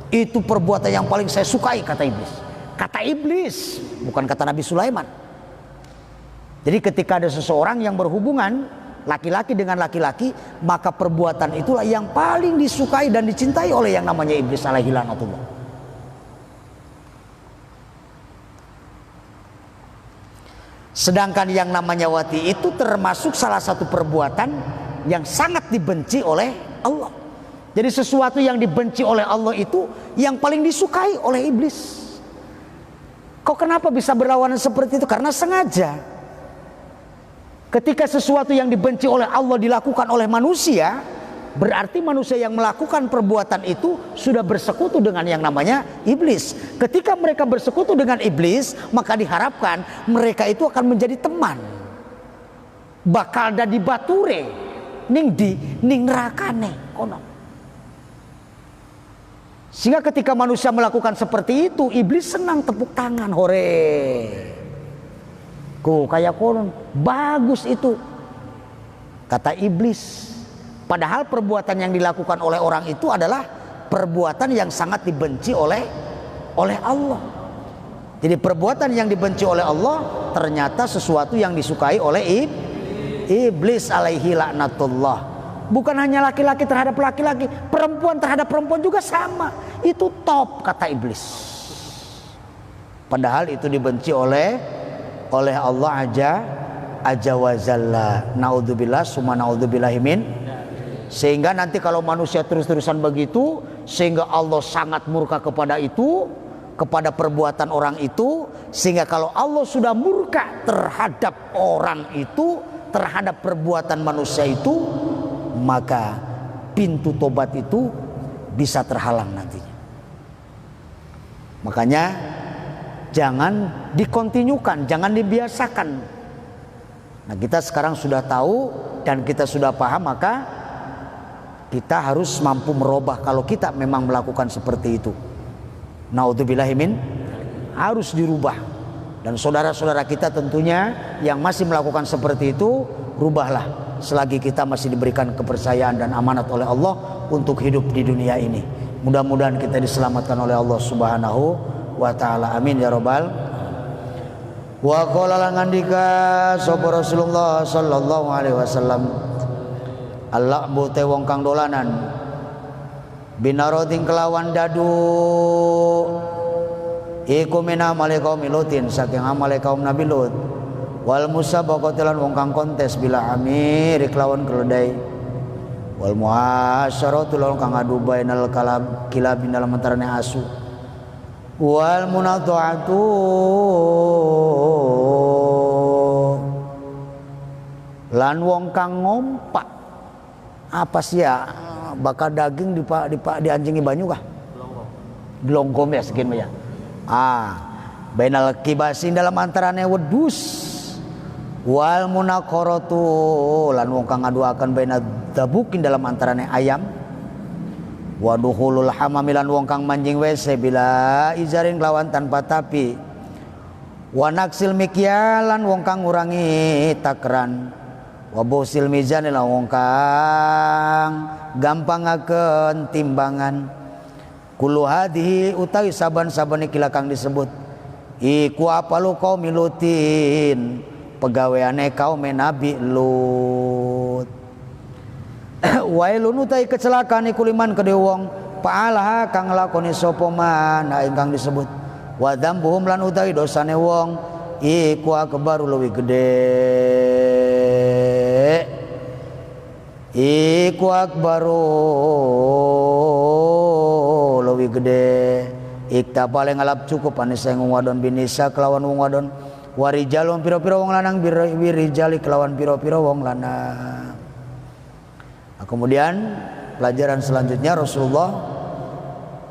Itu perbuatan yang paling saya sukai kata iblis. Kata iblis, bukan kata Nabi Sulaiman. Jadi ketika ada seseorang yang berhubungan laki-laki dengan laki-laki, maka perbuatan itulah yang paling disukai dan dicintai oleh yang namanya iblis alaihi laknatullah. Sedangkan yang namanya wati itu termasuk salah satu perbuatan yang sangat dibenci oleh Allah. Jadi sesuatu yang dibenci oleh Allah itu yang paling disukai oleh iblis. Kok kenapa bisa berlawanan seperti itu? Karena sengaja. Ketika sesuatu yang dibenci oleh Allah dilakukan oleh manusia, berarti manusia yang melakukan perbuatan itu sudah bersekutu dengan yang namanya iblis. Ketika mereka bersekutu dengan iblis, maka diharapkan mereka itu akan menjadi teman. Bakal dadi bature ning nerakane kono. Sehingga ketika manusia melakukan seperti itu, iblis senang tepuk tangan, hore. Kayak konon, bagus itu, kata iblis. Padahal perbuatan yang dilakukan oleh orang itu adalah perbuatan yang sangat dibenci oleh Allah. Jadi perbuatan yang dibenci oleh Allah ternyata sesuatu yang disukai oleh iblis alaihi laknatullah. Bukan hanya laki-laki terhadap laki-laki, perempuan terhadap perempuan juga sama. Itu top, kata iblis. Padahal itu dibenci oleh Allah aja wa jalla. Naudzubillah summa naudzubillahi min. Sehingga nanti kalau manusia terus-terusan begitu, sehingga Allah sangat murka kepada itu, kepada perbuatan orang itu. Sehingga kalau Allah sudah murka terhadap orang itu, terhadap perbuatan manusia itu, maka pintu tobat itu bisa terhalang nantinya. Makanya jangan dikontinyukan, jangan dibiasakan. Nah, kita sekarang sudah tahu dan kita sudah paham, maka kita harus mampu merubah kalau kita memang melakukan seperti itu. Naudzubillahi min, harus dirubah. Dan saudara-saudara kita tentunya yang masih melakukan seperti itu, rubahlah selagi kita masih diberikan kepercayaan dan amanat oleh Allah untuk hidup di dunia ini. Mudah-mudahan kita diselamatkan oleh Allah Subhanahu wa taala. Amin ya rabbal. Wa qala langandika sapa Rasulullah sallallahu alaihi wasallam, Allah bote wong kang dolanan binaroding kelawan dadu iku mina amale kaum Lutin, saking amale kaum Nabi Lut. Wal musabaqatilan wong kang kontes bila amir kelawan keledai. Wal muasyaratu lan kang adu bainal kilab dalam antarane asu. Wal munadhatu lan wong kang ngompak apa sih ya, bakar daging di anjingi banyu kah? Glonggom ya sekian ya. Bainal kibasin dalam antarane wedus. Wal munaqaratu lan wong kang ngaduaken baina dabukin dalam antarane ayam. Wa dukhulul hamamilan wong kang manjing WC bila izarin kelawan tanpa tapi. Wa naksil mikyalan wong kang ngurangi takran. Wa bosil mizan lan wong kang gampangaken timbangan. Kullu hadhihi utawi saban-saban iki kang disebut iku apalu kaum Lutin, pegaweane kaum Nabi Lut. Wailun utai kecelakaan iku liman kedhe wong paalaha kang nglakoni sapa man ingkang disebut. Wa dzambuhum lan utai dosane wong iku akbaru luwih gedhe. Iku akbaru luwih gedhe. Ikta paling ngalap cukup anisa wong wadon binisa kelawan wong wadon. Warijalun pira-pira wong lanang birijali kelawan pira-pira wong lanang. Nah, kemudian pelajaran selanjutnya Rasulullah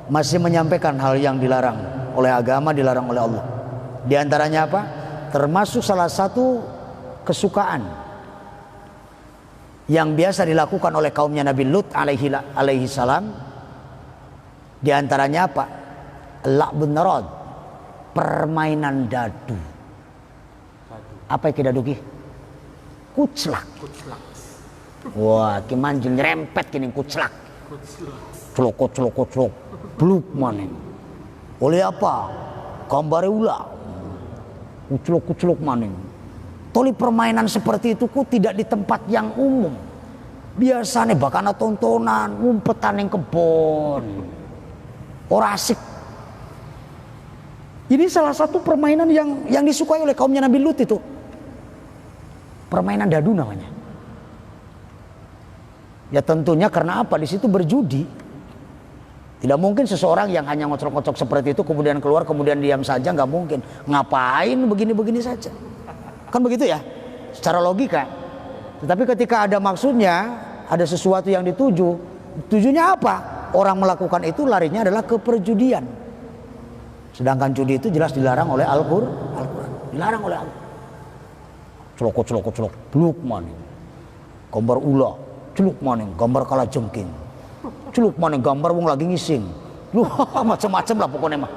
masih menyampaikan hal yang dilarang oleh agama, dilarang oleh Allah. Di antaranya apa? Termasuk salah satu kesukaan yang biasa dilakukan oleh kaumnya Nabi Lut alaihi salam. Di antaranya apa? La'bun narad, permainan dadu. Apa yang dadu ki? Kuclak. Wah, ki manjing nyerempet kini kuclak. Celok. Bluk maning. Oleh apa? Gambare ulah. Kucluk maning. Toli permainan seperti itu ku tidak di tempat yang umum. Biasanya bakana tontonan, ngumpetan yang kebon. Ora asik. Ini salah satu permainan yang disukai oleh kaumnya Nabi Lut itu. Permainan dadu namanya. Ya tentunya karena apa? Di situ berjudi. Tidak mungkin seseorang yang hanya ngocok-ngocok seperti itu kemudian keluar kemudian diam saja, nggak mungkin. Ngapain begini-begini saja? Kan begitu ya? Secara logika. Tetapi ketika ada maksudnya, ada sesuatu yang dituju, tujuannya apa? Orang melakukan itu larinya adalah ke perjudian. Sedangkan judi itu jelas dilarang oleh Al-Quran. Dilarang oleh Allah. Celok, celuk maning. Gambar ulah, celuk maning, gambar kala jengking. Celuk maning, gambar wong lagi ngising. Macam-macam lah pokoknya mah.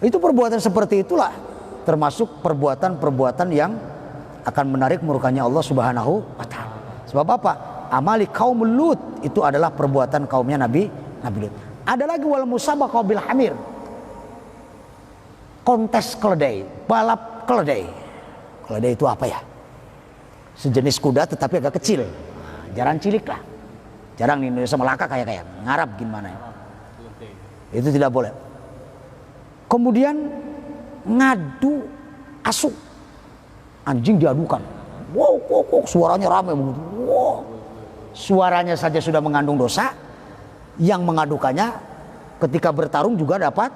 Itu perbuatan seperti itulah termasuk perbuatan-perbuatan yang akan menarik murkanya Allah Subhanahu wa taala. Sebab apa? Amali kaum Lut itu adalah perbuatan kaumnya Nabi Lut. Ada lagi wal musabaqah bil hamir. Kontes keledai, balap keledai. Keledai itu apa ya? Sejenis kuda tetapi agak kecil. Jarang cilik lah. Jarang di Indonesia Melaka kayak ngarap gimana ya. Itu tidak boleh. Kemudian ngadu asu. Anjing diadukan. Wow, suaranya ramai begitu. Wow. Suaranya saja sudah mengandung dosa. Yang mengadukannya ketika bertarung juga dapat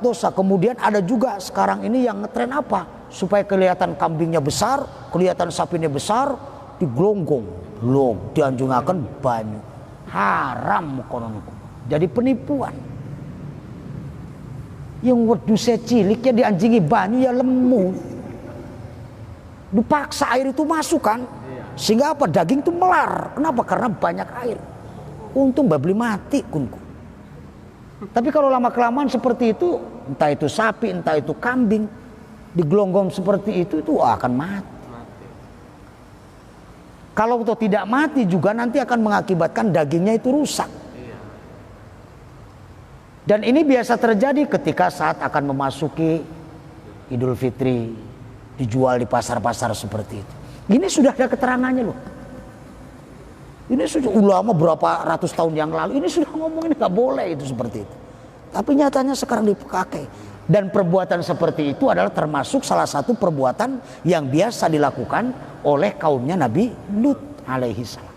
dosa. Kemudian ada juga sekarang ini yang ngetren apa? Supaya kelihatan kambingnya besar, kelihatan sapinya besar, diglonggong, dianjungakan banyu. Haram konon. Jadi penipuan. Yang wedusnya cilik ya dianjingi banyu ya lemu. Dipaksa air itu masuk kan, sehingga apa? Daging itu melar. Kenapa? Karena banyak air. Untung babli mati kunku. Tapi kalau lama kelamaan seperti itu, entah itu sapi, entah itu kambing, digelonggong seperti itu akan mati. Kalau itu tidak mati juga nanti akan mengakibatkan dagingnya itu rusak. Dan ini biasa terjadi ketika saat akan memasuki Idul Fitri, dijual di pasar-pasar seperti itu. Ini sudah ada keterangannya loh. Ini sudah ulama berapa ratus tahun yang lalu ini sudah ngomongin nggak boleh itu seperti itu. Tapi nyatanya sekarang dipakai. Dan perbuatan seperti itu adalah termasuk salah satu perbuatan yang biasa dilakukan oleh kaumnya Nabi Lut alaihi salam.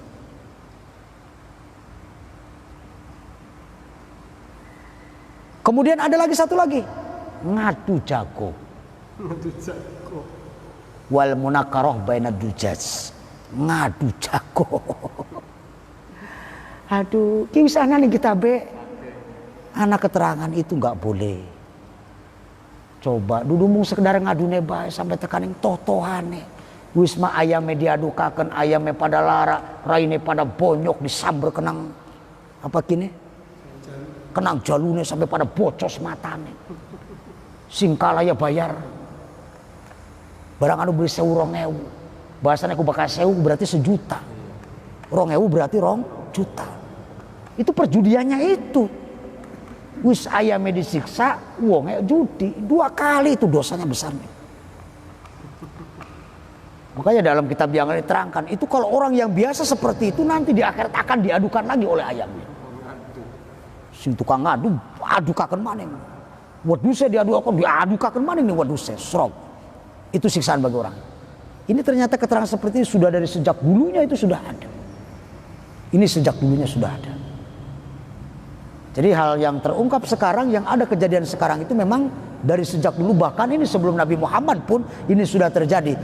Kemudian ada lagi satu lagi, ngadu jago. Wal munakaroh bainad dujaj. Ngadu jago. Aduh, kisahnya nih kita anak keterangan itu nggak boleh. Coba dulu mung sekedar ngadune bae sampai tekaning totohane. Wisma ayame diadukaken, ayame pada lara, raine pada bonyok disamber kenang apa kini? Kenang jalune sampai pada bocos matane. Sing kalah ya bayar. Barang anu beli 2.000. Bahasanya aku bakal 1.000 berarti 1 juta. 2.000 berarti 2 juta. Itu perjudiannya itu. Wis ayame disiksa, wonge judi 2 kali itu dosanya besar. Makanya dalam kitab yang diterangkan itu kalau orang yang biasa seperti itu nanti di akhirat akan diadukan lagi oleh ayamnya. Sing tukang ngadu, adukaken maning. Weduse diadukaken maning nih weduse, srog. Itu siksaan bagi orang. Ini ternyata keterangan seperti ini sudah dari sejak dulunya itu sudah ada. Ini sejak dulunya sudah ada. Jadi hal yang terungkap sekarang, yang ada kejadian sekarang itu memang dari sejak dulu, bahkan ini sebelum Nabi Muhammad pun ini sudah terjadi.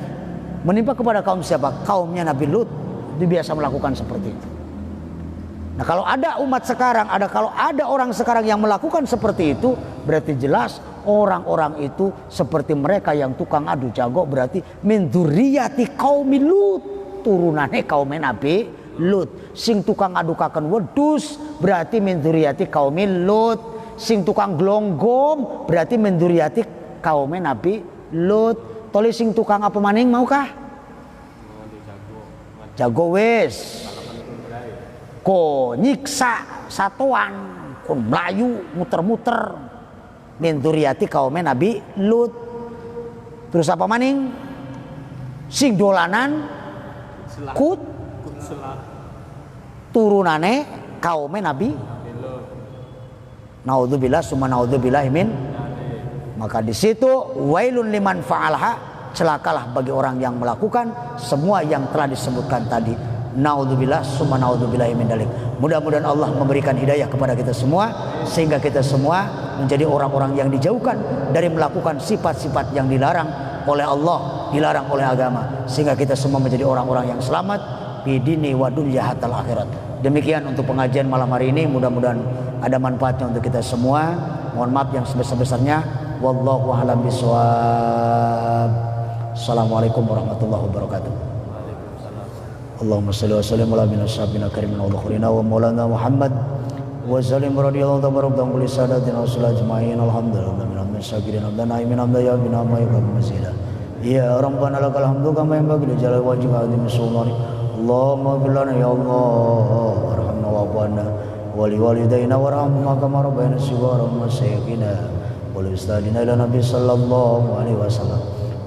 Menimpa kepada kaum siapa? Kaumnya Nabi Lut. Dia biasa melakukan seperti itu. Nah kalau ada umat sekarang, kalau ada orang sekarang yang melakukan seperti itu, berarti jelas orang-orang itu seperti mereka yang tukang adu jago, berarti min dzurriyyati qaumi Lut, turunane kaum Nabi Lut. Sing tukang adukaken wedus berarti min dzurriyyati qaumi Lut. Sing tukang glonggom berarti min dzurriyyati kaum Nabi Lut. Toli sing tukang apa maning maukah? Jago wis. Ko nyiksa satuan, kon melayu muter-muter. Min dzurriyyati kaum Nabi Lut. Terus apa maning? Sing dolanan kut turunane kaum Nabi. Naudzubillah summa naudzubillah min. Maka di situ wailun liman fa'alaha, celakalah bagi orang yang melakukan semua yang telah disebutkan tadi. Naudzubillah summa naudzubillah min dalik. Mudah-mudahan Allah memberikan hidayah kepada kita semua sehingga kita semua menjadi orang-orang yang dijauhkan dari melakukan sifat-sifat yang dilarang oleh Allah, dilarang oleh agama, sehingga kita semua menjadi orang-orang yang selamat bidini wa dunya hatal akhirat. Demikian untuk pengajian malam hari ini, mudah-mudahan ada manfaatnya untuk kita semua. Mohon maaf yang sebesar-besarnya. Wallahu a'lam bishawab. Assalamualaikum warahmatullahi wabarakatuh. Allahumma shalli wa sallim ala nabiyyina karimina wa dhakrina wa maulana Muhammad wa sallim radhiyallahu tabaraka wa ta'ala sadatina wa sallallahu ajma'in. Alhamdulillah min syakirin wa naimin amdaya bina ma yakun mazida. Ya rabbana lakal hamdu kama yanbaghi li jalali wajhika azim sultani. Allahumma ighfir lana ya Allah warhamna wa'fu 'anna wa li walidayna warhamhuma kama rabbayana shighara wa masayyidina wa li ustadina ila nabi sallallahu alaihi wasallam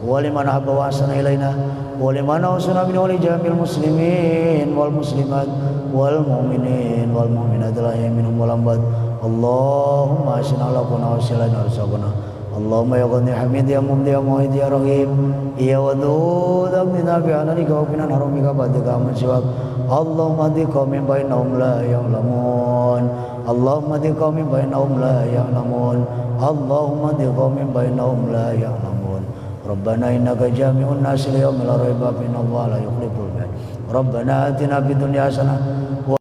wa liman habba wa ahsana ilaina wa liman awsana min wa li jamil muslimin wal muslimat wal mu'minin wal mu'minat la yaminhum wal amwat. Allahumma asina ala kuna wa silana arsaqna. Allahumma ya ghani hamid ya mumdi ya muhid ya rahim ya wadud amina bi analika wa binan harumika badika man siwak. Allahumma dika min bainahum la ya'lamun. Allahumma dika min bainahum la ya'lamun. Allahumma dika min bainahum la ya'lamun. Rabbana innaka jami'un nasi li yaumin la raiba fihi inna Allaha la yukhliful mi'ad. Rabbana atina fid dunya hasanah